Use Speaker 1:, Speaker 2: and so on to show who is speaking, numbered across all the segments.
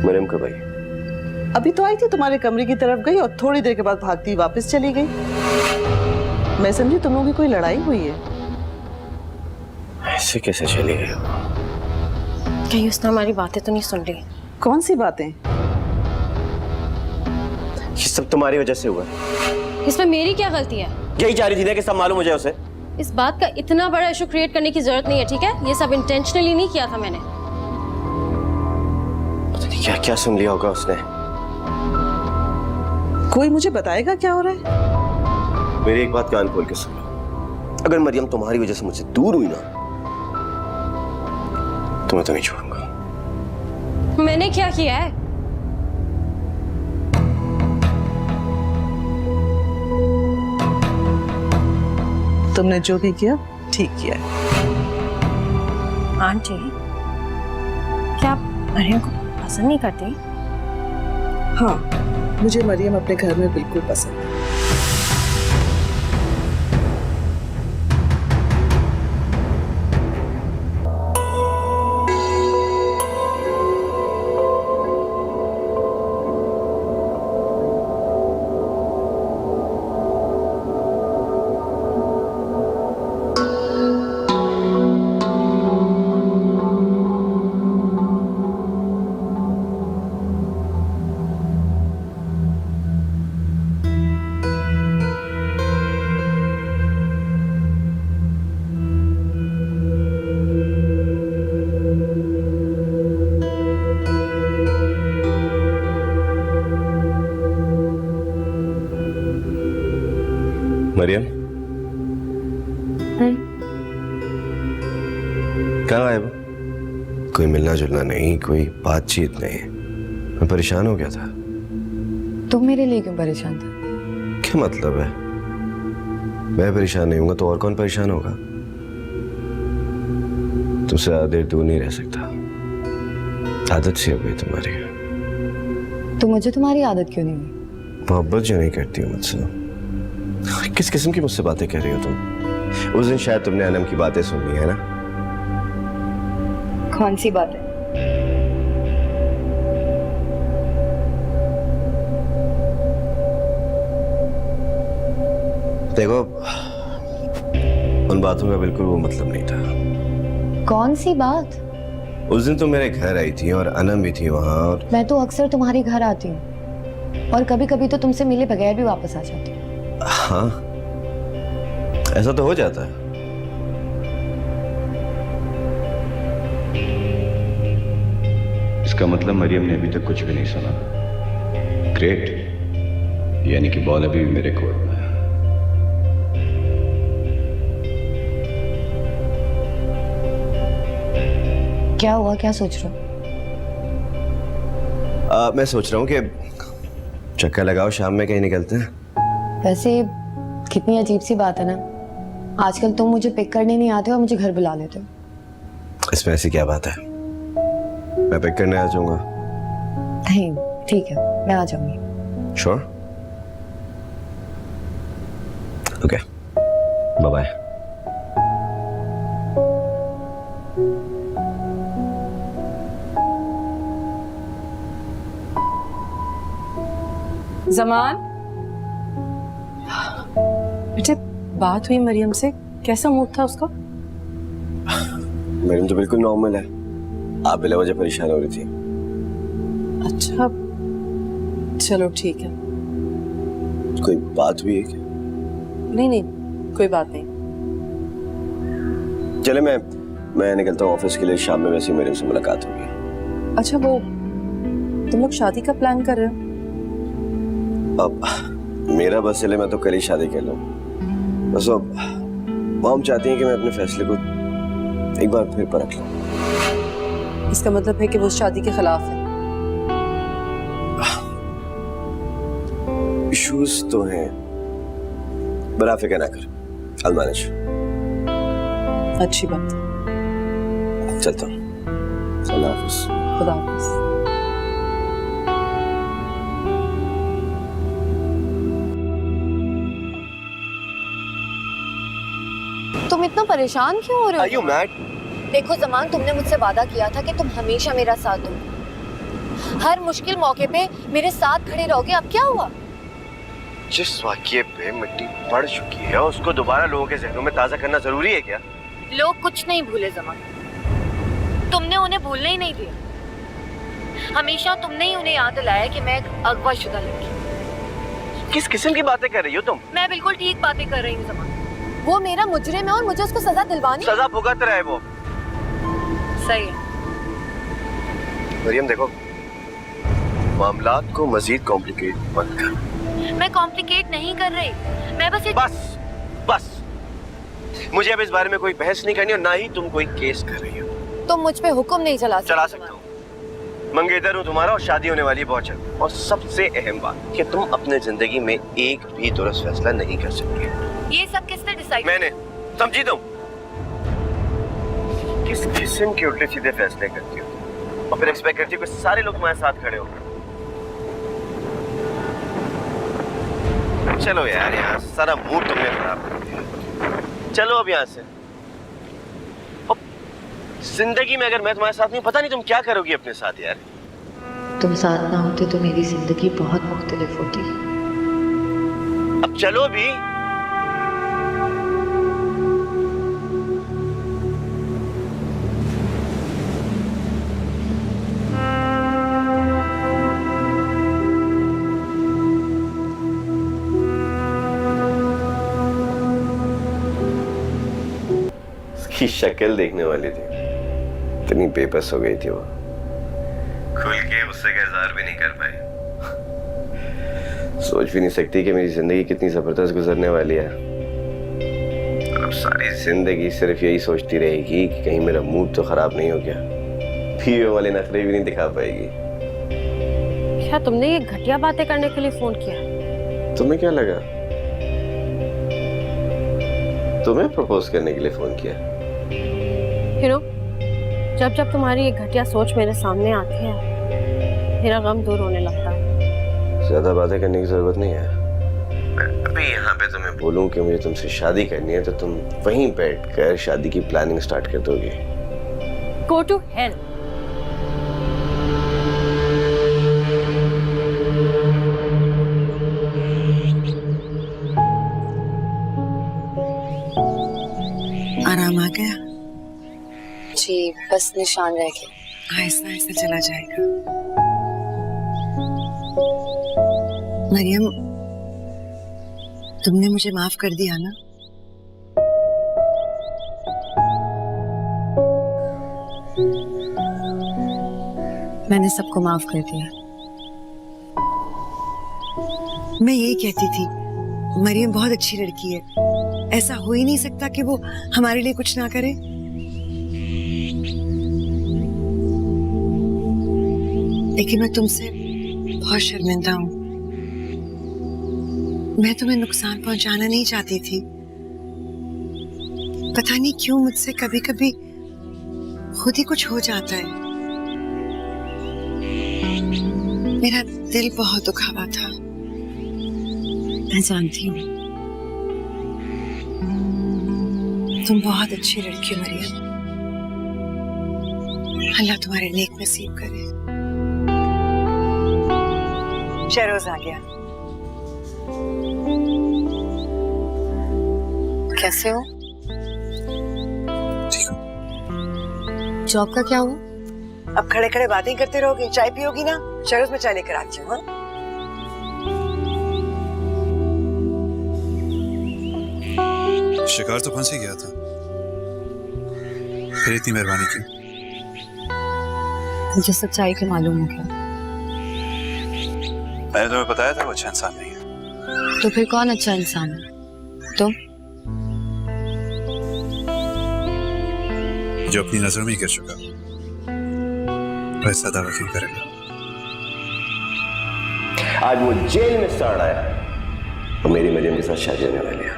Speaker 1: मरियम कब आई?
Speaker 2: अभी तो आई थी, तुम्हारे कमरे की तरफ गई और थोड़ी देर के बाद भागती वापस चली गई। मैं समझी तुम लोगों की कोई लड़ाई हुई है।
Speaker 1: ऐसे कैसे चली गई?
Speaker 3: कहीं उसने हमारी बातें तो नहीं सुन ली?
Speaker 2: कौन सी बातें?
Speaker 1: ये सब तुम्हारी वजह से हुआ।
Speaker 3: इसमें मेरी क्या गलती है?
Speaker 1: यही चाह रही थी ना कि सब मालूम हो जाए उसे।
Speaker 3: इस बात का इतना बड़ा इशू क्रिएट करने की जरूरत नहीं है, ठीक है? ये सब इंटेंशनली नहीं किया था मैंने।
Speaker 1: पता नहीं क्या क्या सुन लिया होगा उसने।
Speaker 2: कोई मुझे बताएगा क्या हो रहा है?
Speaker 1: मेरी एक बात कान खोल के सुन लो, अगर मरियम तुम्हारी वजह से मुझसे दूर हुई ना तो मैं तो नहीं छोड़ूंगा।
Speaker 3: मैंने क्या किया है?
Speaker 2: तुमने जो भी किया ठीक किया है।
Speaker 3: आंटी, क्या आप मरियम को पसंद नहीं करती?
Speaker 2: हाँ, मुझे मरियम अपने घर में बिल्कुल पसंद है।
Speaker 1: मरियम, कहाँ आए वो? कोई मिलना जुलना नहीं, कोई बातचीत नहीं। मैं परेशान हो गया था।
Speaker 4: तुम मेरे लिए क्यों परेशान थे?
Speaker 1: क्या मतलब है? मैं परेशान नहीं होऊंगा तो और कौन परेशान होगा? तुमसे ज्यादा देर दूर नहीं रह सकता। आदत सी हो गई तुम्हारी।
Speaker 4: तो मुझे तुम्हारी आदत क्यों नहीं हुई?
Speaker 1: मोहब्बत जो नहीं करती हो मुझसे। किस किस्म की मुझसे बातें कर रही हो तुम? उस दिन शायद तुमने अनम की बातें सुन ली है ना?
Speaker 4: कौन सी बात है?
Speaker 1: देखो, उन बातों का बिल्कुल वो मतलब नहीं था।
Speaker 4: कौन सी बात?
Speaker 1: उस दिन तुम मेरे घर आई थी और अनम भी थी वहां। और
Speaker 4: मैं तो अक्सर तुम्हारे घर आती हूँ और कभी कभी तो तुमसे मिले बगैर भी वापस आ जाती हूँ।
Speaker 1: हाँ, ऐसा तो हो जाता है।
Speaker 5: इसका मतलब मरियम ने अभी तक कुछ भी नहीं सुना। ग्रेट, यानी कि बॉल अभी भी मेरे कोर्ट में है।
Speaker 4: क्या हुआ, क्या सोच रहे हो?
Speaker 1: मैं सोच रहा हूँ कि चक्कर लगाओ, शाम में कहीं निकलते हैं।
Speaker 4: वैसे कितनी अजीब सी बात है ना, आजकल तुम मुझे पिक करने नहीं आते हो और मुझे घर बुला लेते हो।
Speaker 1: इसमें ऐसी क्या बात है? मैं पिक करने आ जाऊंगा।
Speaker 4: नहीं, ठीक है, मैं आ जाऊंगी।
Speaker 1: Sure? Okay, bye bye.
Speaker 6: Zaman, बेटे बात हुई मरियम से? कैसा मूड था उसका?
Speaker 1: मरियम तो बिल्कुल नॉर्मल है। आप बिला वजह परेशान हो रही थी।
Speaker 6: अच्छा, चलो ठीक है।
Speaker 1: कोई बात हुई है क्या?
Speaker 6: नहीं नहीं, कोई बात नहीं।
Speaker 1: चले, मैं निकलता हूँ ऑफिस के लिए। शाम में वैसे मरियम से मुलाकात होगी।
Speaker 6: अच्छा, वो तुम लोग शादी का प्लान कर रहे हो?
Speaker 1: अब मेरा बस चले, मैं तो कल ही शादी कर लूँ। बस अब मॉम चाहती है कि मैं अपने फैसले को एक बार फिर परख लूँ।
Speaker 6: इसका मतलब है कि वो शादी के खिलाफ है?
Speaker 1: इश्यूज तो हैं, बड़ा फिक्र ना कर, I'll manage।
Speaker 6: अच्छी बात है।
Speaker 1: चलता हूँ। अल्लाह हाफिज।
Speaker 6: खुदा हाफिज।
Speaker 4: तुम इतना परेशान क्यों हो रहे हो?
Speaker 1: Are you mad?
Speaker 4: देखो जमान, तुमने मुझसे वादा किया था कि तुम हमेशा मेरा साथ दो। हर मुश्किल मौके पे मेरे साथ खड़े रहोगे। अब क्या हुआ?
Speaker 1: जिस वाक्य पे मिट्टी पड़ चुकी है उसको दोबारा लोगों के जहनों में ताजा करना जरूरी है क्या?
Speaker 4: लोग कुछ नहीं भूले ज़मान, तुमने उन्हें भूलने ही नहीं दिया। हमेशा तुमने ही उन्हें याद दिलाया कि मैं एक अगवाशुदा लड़की।
Speaker 1: किस किस्म की बातें कर रही हो तुम?
Speaker 4: मैं बिल्कुल ठीक बातें कर रही हूँ ज़मान। वो मेरा मुजरिम है और मुझे उसको सजा दिलवानी।
Speaker 1: सजा भुगत रहा है वो।
Speaker 4: सही है।
Speaker 1: मरियम देखो, मामलात को मजीद कॉम्प्लिकेट मत कर।
Speaker 4: मैं कॉम्प्लिकेट नहीं कर रही, मैं बस
Speaker 1: बस मुझे अब इस बारे में कोई बहस नहीं करनी और ना ही तुम कोई केस कर रही हो।
Speaker 4: तुम मुझ पे हुक्म नहीं चला
Speaker 1: सकता हूँ। मंगेतर हूँ तुम्हारा और शादी होने वाली है बहुत जल्द। और सबसे अहम बात कि तुम अपने जिंदगी में एक भी दुरुस्त फैसला नहीं कर सकती।
Speaker 4: ये सब किसने डिसाइड?
Speaker 1: मैंने। समझी तुम? किस किस्म के उल्टे सीधे फैसले करती हो और फिर एक्सपेक्ट करती हो कि सारे लोग तुम्हारे साथ खड़े हो। चलो यार, यहाँ सारा मूड तुमने खराब कर दिया। चलो अब यहाँ से। जिंदगी में अगर मैं तुम्हारे साथ नहीं, पता नहीं तुम क्या करोगी अपने साथ यार।
Speaker 7: तुम साथ ना होते तो मेरी जिंदगी बहुत मुख्तलिफ होती।
Speaker 1: अब चलो भी। उसकी शक्ल देखने वाली थी, इतनी बेबस हो गई थी वो, खुल के उससे का इज़हार भी नहीं कर पाई। सोच भी नहीं सकती कि मेरी जिंदगी कितनी जबरदस्त गुजरने वाली है। और अब सारी जिंदगी सिर्फ यही सोचती रहेगी कि कहीं मेरा मूड तो खराब नहीं हो गया। पीने वाले नखरे भी नहीं दिखा पाएगी।
Speaker 3: क्या तुमने ये घटिया बातें करने के लिए फोन किया?
Speaker 1: तुम्हें क्या लगा? तुम्हें प्रपोज करने के लिए फोन किया?
Speaker 3: जब जब तुम्हारी ये घटिया सोच मेरे सामने आती है, मेरा गम दूर होने लगता है।
Speaker 1: ज्यादा बातें करने की जरूरत नहीं है। मैं अभी यहाँ पे तुम्हें बोलूं कि मुझे तुमसे शादी करनी है तो तुम वहीं बैठकर शादी की प्लानिंग स्टार्ट कर दोगे।
Speaker 3: Go to hell.
Speaker 6: आराम आ गया?
Speaker 4: जी, बस निशान रह गया।
Speaker 6: आहिस्ता आहिस्ता चला जाएगा। मरियम, तुमने मुझे माफ कर दिया ना? मैंने सबको माफ कर दिया। मैं यही कहती थी, मरियम बहुत अच्छी लड़की है, ऐसा हो ही नहीं सकता कि वो हमारे लिए कुछ ना करे। लेकिन मैं तुमसे बहुत शर्मिंदा हूँ। मैं तुम्हें नुकसान पहुंचाना नहीं चाहती थी। पता नहीं क्यों मुझसे कभी कभी खुद ही कुछ हो जाता है। मेरा दिल बहुत दुखा हुआ था, मैं जानती हूँ। तुम बहुत अच्छी लड़की हो मरियम। अल्लाह तुम्हारे नेक नसीब करे। शहरोज आ गया।
Speaker 4: कैसे हो? जॉब का क्या हुआ?
Speaker 6: अब खड़े खड़े बातें करते रहोगे? चाय पियोगी ना? शहरोज में चाय लेकर आती हूँ।
Speaker 8: शिकार तो फंस ही गया था, फिर इतनी मेहरबानी क्यों?
Speaker 4: मुझे सच्चाई के मालूम हो गया।
Speaker 8: मैंने तुम्हें बताया था वो अच्छा इंसान नहीं है।
Speaker 4: तो फिर कौन अच्छा इंसान है? तुम?
Speaker 8: जो अपनी नजर में ही गिर चुका वैसा दावा क्यों करेगा?
Speaker 1: आज वो जेल में सड़ आया और मेरी मरियम के साथ शादी होने वाली है।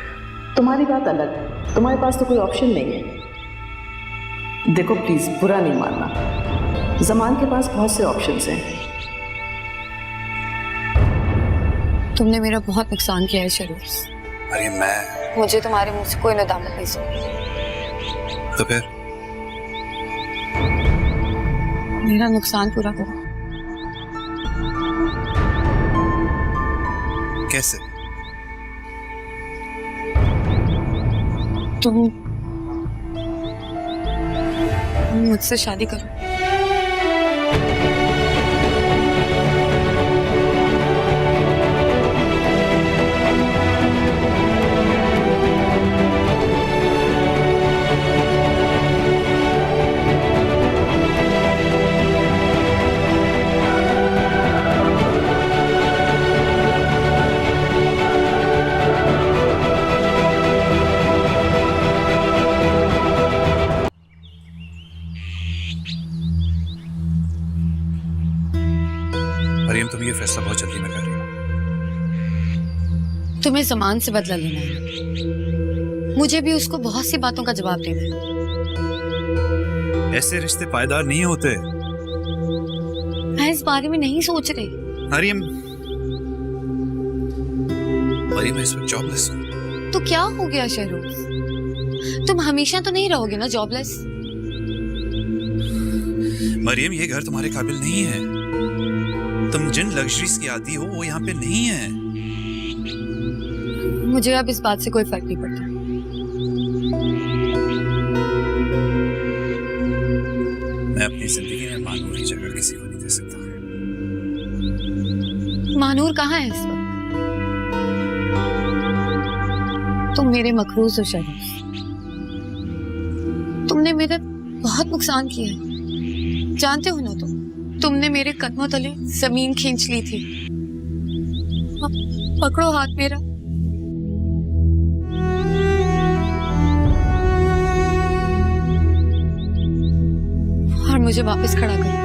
Speaker 2: तुम्हारी बात अलग है, तुम्हारे पास तो कोई ऑप्शन नहीं है। देखो प्लीज बुरा नहीं मानना, जमान के पास बहुत से ऑप्शंस हैं।
Speaker 4: तुमने मेरा बहुत नुकसान किया है शरूज।
Speaker 8: अरे मैं
Speaker 4: मुझे तुम्हारे मुंह से कोई नदामत नहीं सुनी।
Speaker 8: तो फिर
Speaker 4: मेरा नुकसान पूरा करो।
Speaker 8: कैसे?
Speaker 6: तुम मुझसे शादी करो।
Speaker 8: मरियम, तुम ये फैसला बहुत जल्दी में कर रही हो।
Speaker 7: तुम्हें ज़मान से बदला लेना है, मुझे भी उसको बहुत सी बातों का जवाब देना है।
Speaker 8: ऐसे रिश्ते पायदार नहीं होते।
Speaker 7: मैं इस बारे में नहीं सोच रही।
Speaker 8: मरियम, मरियम मैं इस वक्त जॉबलेस हूँ।
Speaker 7: तो क्या हो गया शहरोज, तुम हमेशा तो नहीं रहोगे ना जॉबलेस?
Speaker 8: मरियम, ये घर तुम्हारे काबिल नहीं है। तुम जिन लग्जरीज की आदी हो वो यहाँ पे नहीं है।
Speaker 7: मुझे अब इस बात से कोई फर्क नहीं पड़ता।
Speaker 8: मैं अपनी जिंदगी में मानूर की जगह किसी को नहीं दे सकता।
Speaker 7: मानूर कहाँ है इस वक्त? तुम मेरे मकरूज हो शहरोज। तुमने मेरा बहुत नुकसान किया है, जानते हो ना तुमने मेरे कदमों तले जमीन खींच ली थी। पकड़ो हाथ मेरा। और मुझे वापस खड़ा करो।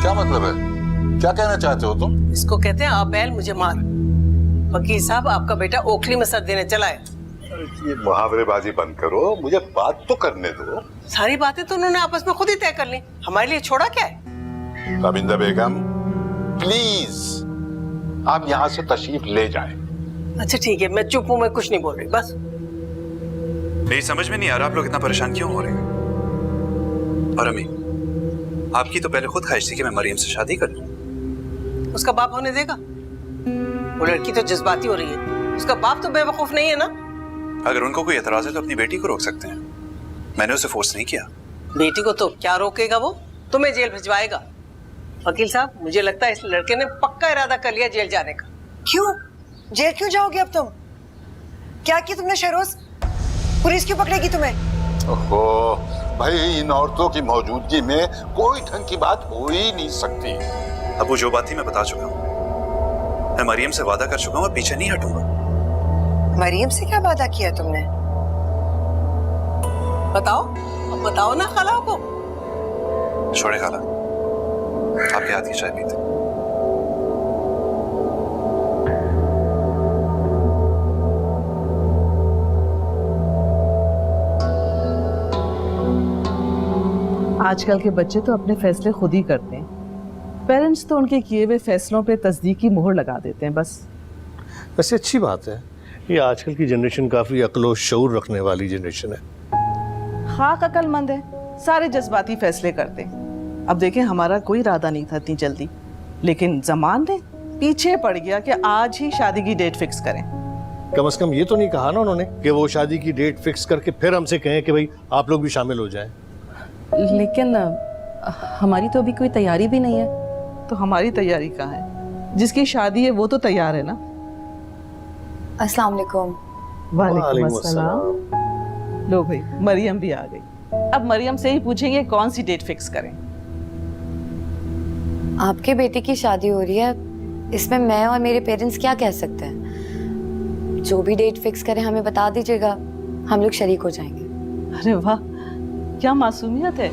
Speaker 9: क्या मतलब है? क्या कहना चाहते हो तुम?
Speaker 10: इसको कहते हैं आप बैल मुझे मार। वकील साहब, आपका बेटा ओखली में सर देने चला है।
Speaker 9: ये मुहावरेबाजी बंद करो, मुझे बात तो करने दो।
Speaker 10: सारी बातें तो उन्होंने आपस में खुद ही तय कर ली, हमारे लिए छोड़ा क्या है?
Speaker 9: रविंद्र बेगम, प्लीज आप यहाँ से तशरीफ ले जाएं।
Speaker 10: अच्छा ठीक है, मैं चुप हूँ, मैं कुछ नहीं बोल रही बस।
Speaker 8: मेरी समझ में नहीं आ रहा आप लोग इतना परेशान क्यों हो रहे हैं। और अम्मी, आपकी तो पहले खुद ख्वाहिश थी कि मैं मरियम से शादी कर लूं।
Speaker 10: उसका बाप होने देगा? वो लड़की तो जज्बाती हो रही है, उसका बाप तो बेवकूफ नहीं है ना।
Speaker 8: अगर उनको कोई एतराज है तो अपनी बेटी को रोक सकते हैं, मैंने उसे फोर्स नहीं किया।
Speaker 10: बेटी को तो क्या रोकेगा, वो तुम्हें जेल भिजवाएगा। वकील साहब, मुझे लगता है इस लड़के ने पक्का इरादा कर लिया जेल जाने का।
Speaker 6: क्यों जेल क्यों जाओगे अब तुम? क्या किया तुमने शहरोज? पुलिस क्यों पकड़ेगी तुम्हें?
Speaker 9: ओहो भाई, इन औरतों की मौजूदगी में कोई ढंग की बात हो ही नहीं सकती।
Speaker 8: अब वो जो बात थी मैं बता चुका हूँ। मैं मरियम से वादा कर चुका हूँ, पीछे नहीं हटूंगा।
Speaker 6: मरियम से क्या वादा किया तुमने?
Speaker 10: बताओ, अब बताओ ना खाला को।
Speaker 8: छोड़े खाला, आपके हाथ की चाय पीते।
Speaker 11: आजकल के बच्चे तो अपने फैसले खुद ही करते हैं, पेरेंट्स तो उनके किए हुए फैसलों पे तस्दीक की मोहर लगा देते हैं बस।
Speaker 12: वैसे अच्छी बात है, ये आजकल की जनरेशन काफ़ी अक्ल और शऊर रखने वाली जनरेशन है।
Speaker 11: खाक अक्लमंद है, सारे जज्बाती फैसले करते हैं। अब देखें, हमारा कोई इरादा नहीं था इतनी जल्दी, लेकिन जमान ने पीछे पड़ गया कि आज ही शादी की डेट फिक्स करें।
Speaker 12: कम से कम ये तो नहीं कहा ना उन्होंने कि वो शादी की डेट फिक्स करके फिर हमसे कहें कि भाई आप लोग भी शामिल हो जाएं।
Speaker 11: लेकिन हमारी तो अभी कोई तैयारी भी नहीं है। तो हमारी तैयारी कहाँ है? जिसकी शादी है वो तो तैयार है ना।
Speaker 7: अस्सलाम वालेकुम।
Speaker 11: वालेकुम अस्सलाम। लो भाई, मरियम भी आ गई। अब मरियम से ही पूछेंगे कौन सी डेट फिक्स करें।
Speaker 7: आपके बेटे की शादी हो रही है, इसमें मैं और मेरे पेरेंट्स क्या कह सकते हैं? जो भी डेट फिक्स करें हमें बता दीजिएगा, हम लोग शरीक हो जाएंगे।
Speaker 11: अरे वाह, क्या मासूमियत है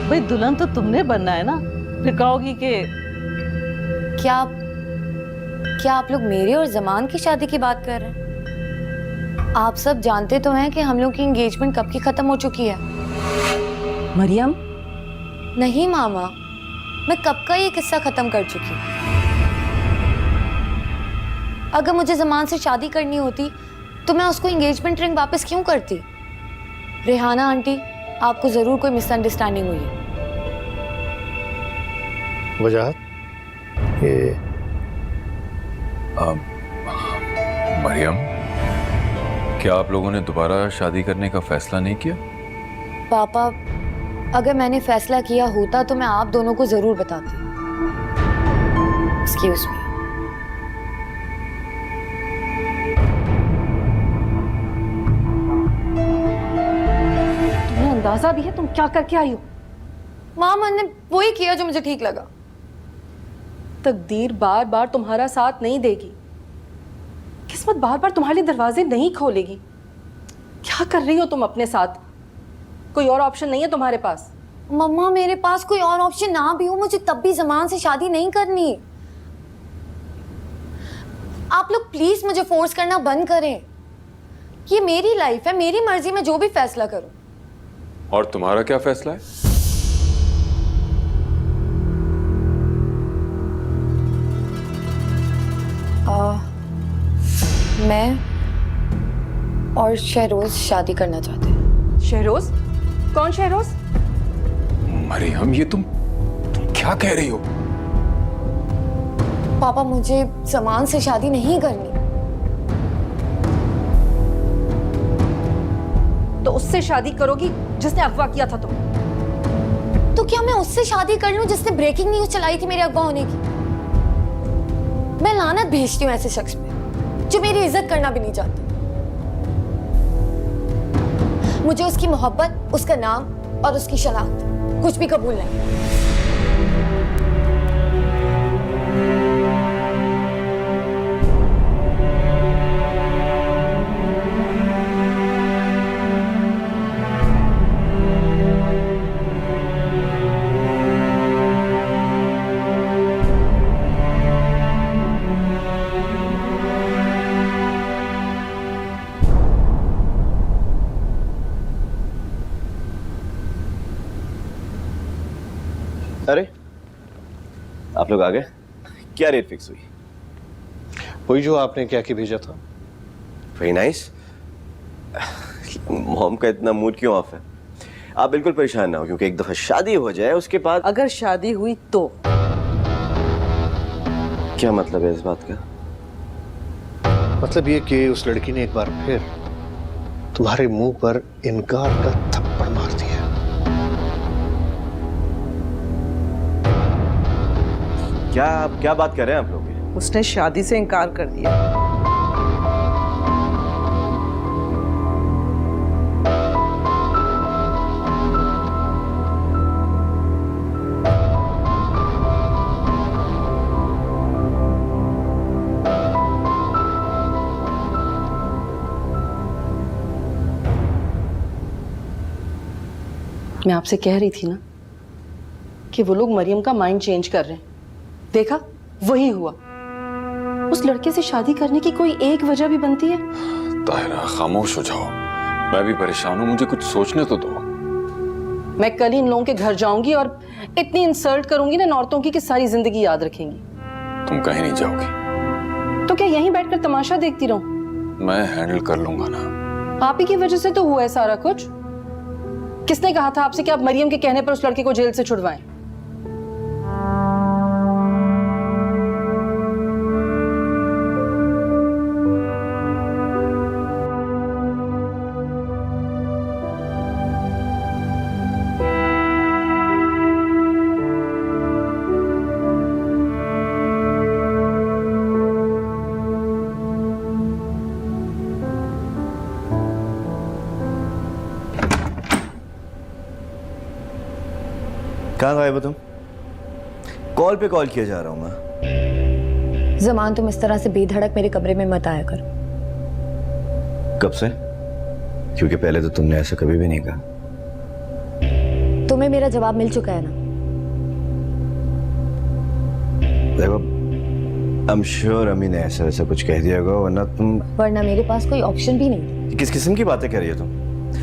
Speaker 11: भाई। दुल्हन तो तुमने बनना है ना, फिर कहोगी कि
Speaker 7: क्या आप लोग मेरे और जमान की शादी की बात कर रहे हैं? आप सब जानते तो हैं कि हम लोग की एंगेजमेंट कब की खत्म हो चुकी है।
Speaker 11: मरियम,
Speaker 7: नहीं मामा, मैं कब का ये किस्सा खत्म कर चुकी हूँ। अगर मुझे जमान से शादी करनी होती तो मैं उसको एंगेजमेंट रिंग वापस क्यों करती? रेहाना आंटी, आपको जरूर कोई मिसअंडरस्टैंडिंग हुई है।
Speaker 12: वजह ये
Speaker 13: मरियम, क्या आप लोगों ने दोबारा शादी करने का फैसला नहीं किया?
Speaker 7: पापा, अगर मैंने फैसला किया होता तो मैं आप दोनों को जरूर बताती। Excuse me.
Speaker 3: तुम्हें अंदाजा भी है तुम क्या करके आई हो?
Speaker 7: माँ, मैंने वही किया जो मुझे ठीक लगा।
Speaker 3: तकदीर बार बार तुम्हारा साथ नहीं देगी, किस्मत बार बार तुम्हारे लिए दरवाजे नहीं खोलेगी। क्या कर रही हो तुम अपने साथ? कोई और ऑप्शन नहीं है तुम्हारे पास?
Speaker 7: मम्मा, मेरे पास कोई और ऑप्शन ना भी हो, मुझे तब भी ज़मान से शादी नहीं करनी। आप लोग प्लीज मुझे फोर्स करना बंद करें। ये मेरी लाइफ है, मेरी मर्जी में जो भी फैसला करूं।
Speaker 13: और तुम्हारा क्या फैसला है?
Speaker 7: मैं और शहरोज शादी करना चाहते हैं।
Speaker 3: शहरोज? कौन शहरोज?
Speaker 13: मरियम, ये तुम क्या कह रही हो?
Speaker 7: पापा, मुझे ज़मान से शादी नहीं करनी।
Speaker 3: तो उससे शादी करोगी जिसने अगवा किया था तुम?
Speaker 7: तो क्या मैं उससे शादी कर लूं जिसने ब्रेकिंग न्यूज चलाई थी मेरे अगवा होने की? मैं लानत भेजती हूँ ऐसे शख्स पे जो मेरी इज्जत करना भी नहीं चाहती। मुझे उसकी मोहब्बत, उसका नाम और उसकी शनाख्त कुछ भी कबूल नहीं।
Speaker 1: अरे आप लोग आ गए? क्या रेट फिक्स हुई?
Speaker 12: वही जो आपने क्या कि भेजा था।
Speaker 1: Very nice. मॉम का इतना मूड क्यों ऑफ है? आप बिल्कुल परेशान ना हो, क्योंकि एक दफा शादी हो जाए उसके बाद।
Speaker 2: अगर शादी हुई तो?
Speaker 1: क्या मतलब है इस बात का?
Speaker 12: मतलब ये कि उस लड़की ने एक बार फिर तुम्हारे मुंह पर इनकार का थप्पड़ मार दिया।
Speaker 1: क्या बात कर रहे हैं आप लोग?
Speaker 2: उसने शादी से इनकार कर दिया। मैं आपसे कह रही थी ना कि वो लोग मरियम का माइंड चेंज कर रहे हैं। देखा, वही हुआ। उस लड़के से शादी करने की कोई एक वजह भी बनती है?
Speaker 13: ताहिरा, खामोश हो जाओ। मैं भी परेशान हूँ, मुझे कुछ सोचने तो दो।
Speaker 2: मैं कल ही इन लोगों के घर जाऊंगी और इतनी इंसल्ट करूंगी ना औरतों की कि सारी जिंदगी याद रखेंगी।
Speaker 13: तुम कहीं नहीं जाओगी।
Speaker 2: तो क्या यहीं बैठकर तमाशा देखती रहूं?
Speaker 13: मैं हैंडल कर लूंगा ना।
Speaker 2: आप ही की वजह से तो हुआ है सारा कुछ। किसने कहा था आपसे कि आप मरियम के कहने पर उस लड़के को जेल से छुड़वाएं?
Speaker 1: कहाँ गायब हो तुम? कॉल पे कॉल किया जा रहा हूँ मैं।
Speaker 7: ज़मान, तुम इस तरह से बेधड़क मेरे कमरे में मत आया करो।
Speaker 1: कब से? क्योंकि पहले तो तुमने ऐसा कभी भी नहीं कहा।
Speaker 7: तुम्हें मेरा जवाब मिल चुका है ना?
Speaker 1: देखो, आई एम श्योर अम्मी ने ऐसा वैसा कुछ कह दिया होगा, वरना
Speaker 7: मेरे पास कोई ऑप्शन भी नहीं।
Speaker 1: किस किस्म की बातें कर रही हो तुम?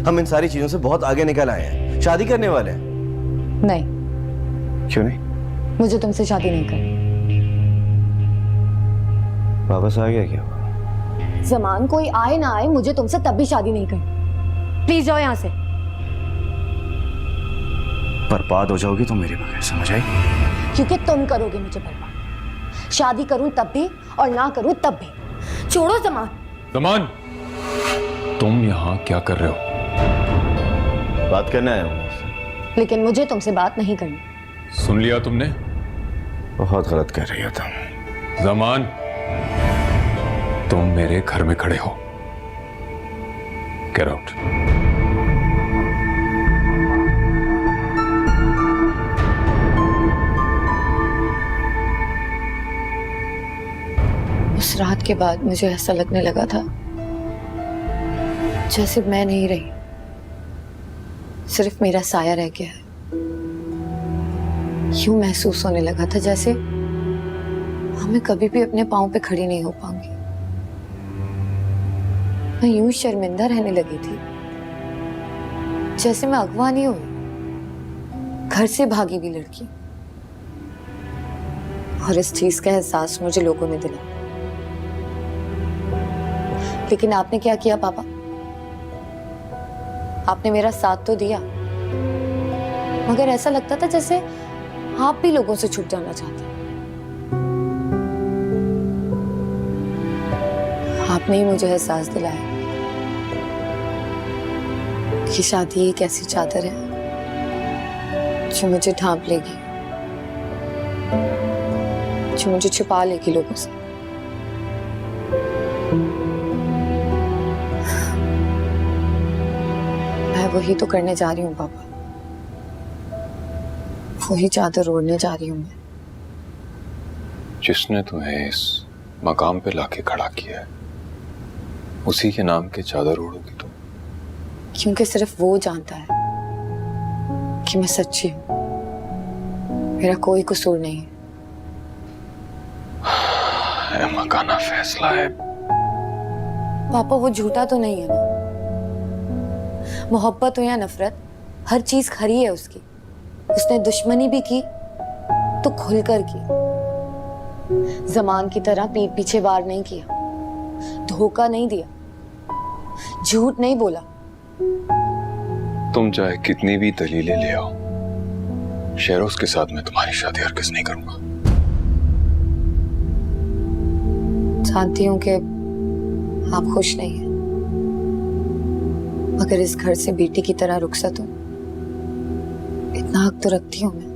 Speaker 1: हम इन सारी चीजों से बहुत आगे निकल आए हैं, शादी करने वाले हैं।
Speaker 7: नहीं।
Speaker 1: क्यों नहीं?
Speaker 7: मुझे तुमसे शादी नहीं करनी।
Speaker 1: वापस आ गया क्या?
Speaker 7: जमान कोई आए ना आए, मुझे तुमसे तब भी शादी नहीं करनी। प्लीज जाओ यहाँ से।
Speaker 14: बर्बाद हो जाओगी तुम मेरे बगैर, समझ आई?
Speaker 7: क्योंकि तुम करोगे मुझे बर्बाद। शादी करूं तब भी और ना करूं तब भी। छोड़ो जमान।
Speaker 13: जमान, तुम यहाँ क्या कर रहे हो?
Speaker 1: बात करने आया हूँ।
Speaker 7: लेकिन मुझे तुमसे बात नहीं करनी।
Speaker 13: सुन लिया तुमने?
Speaker 1: बहुत गलत कर रही हो तुम।
Speaker 13: जमान, तुम मेरे घर में खड़े हो। Get out.
Speaker 7: उस रात के बाद मुझे ऐसा लगने लगा था जैसे मैं नहीं रही, सिर्फ मेरा साया रह गया है। यूं महसूस होने लगा था जैसे मैं कभी भी अपने पांव पे खड़ी नहीं हो पाऊंगी। मैं यूं शर्मिंदा रहने लगी थी जैसे मैं अगवा नहीं हुई, घर से भागी हुई लड़की। और इस चीज का एहसास मुझे लोगों ने दिलाया। लेकिन आपने क्या किया पापा? आपने मेरा साथ तो दिया, मगर ऐसा लगता था जैसे आप भी लोगों से छुप जाना चाहते हैं। आपने ही मुझे एहसास दिलाया कि शादी एक ऐसी चादर है जो मुझे ढांप लेगी, जो मुझे छुपा लेगी लोगों से। मैं वही तो करने जा रही हूँ पापा, वही चादर ओढ़ने जा रही हूँ मैं।
Speaker 13: जिसने तुम्हें इस मकाम पे लाके खड़ा किया है, उसी के नाम के चादर ओढ़ोगी तुम?
Speaker 7: क्योंकि सिर्फ वो जानता है कि मैं सच्ची हूँ, मेरा कोई कसूर नहीं है।
Speaker 13: मकाना फैसला है।
Speaker 7: पापा वो झूठा तो नहीं है ना? मोहब्बत हो या नफरत, हर चीज खरी है उसकी। उसने दुश्मनी भी की तो खुलकर की। जमान की तरह पीठ पीछे वार नहीं किया, धोखा नहीं दिया, झूठ नहीं बोला।
Speaker 13: तुम चाहे कितनी भी दलीलें ले आओ, शेरोज के साथ मैं तुम्हारी शादी हरगिज़ नहीं करूंगा।
Speaker 7: जानती हूं कि आप खुश नहीं हैं, मगर इस घर से बेटी की तरह रुखसत हूं, इतना हक तो रखती हूं मैं।